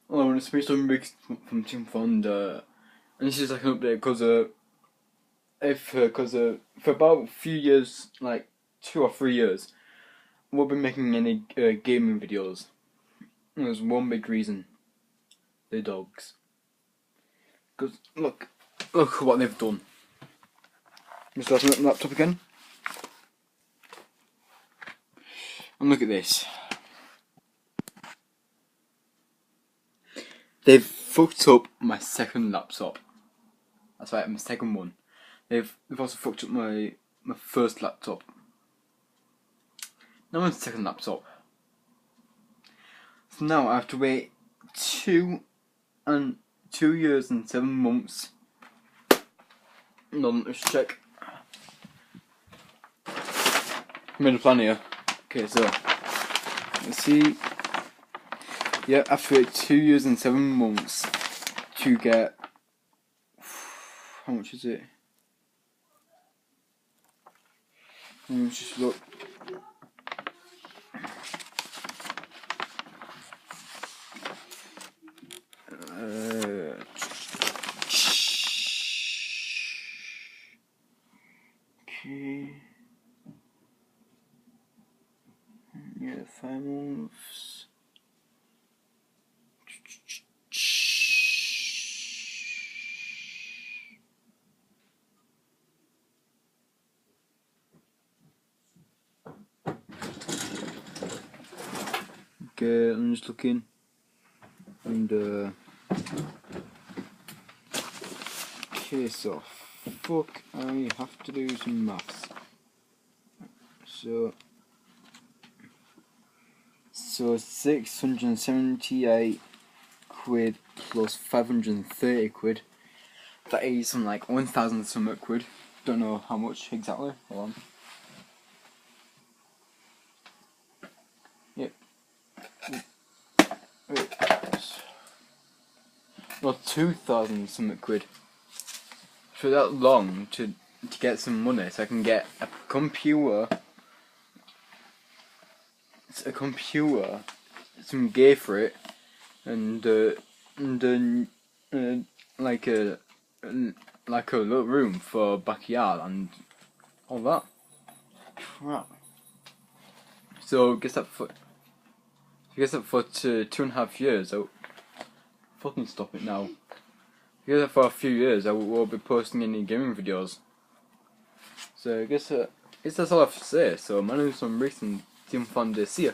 Hello, it's me, Tom Briggs from Team Fund, and this is like an update because for about a few years, like 2 or 3 years, I won't be making any gaming videos. And there's one big reason: the dogs. Because look what they've done. Just open up the laptop again, and look at this. They've fucked up my second laptop. That's right, my second one. They've also fucked up my first laptop. Now my second laptop. So now I have to wait 2 years and 7 months. No, let's check. I made a plan here. Okay, so let's see. Yeah, after 2 years and 7 months to get, how much is it? Let's just look. Okay. Yeah, 5 months. Okay, I'm just looking, and okay, so fuck, I have to do some maths. So 678 quid plus 530 quid. That is something like 1,000 something quid. Don't know how much exactly. Hold on. Yep. Wait. Well, 2,000 something quid. For that long to get some money, so I can get a computer, some gear for it, and like a little room for backyard and all that crap. So I guess that for 2.5 years. I'll fucking stop it now. I guess that for a few years I won't be posting any gaming videos. So I guess that's all I have to say. So my name is Tom Briggs and Team Fun. See ya.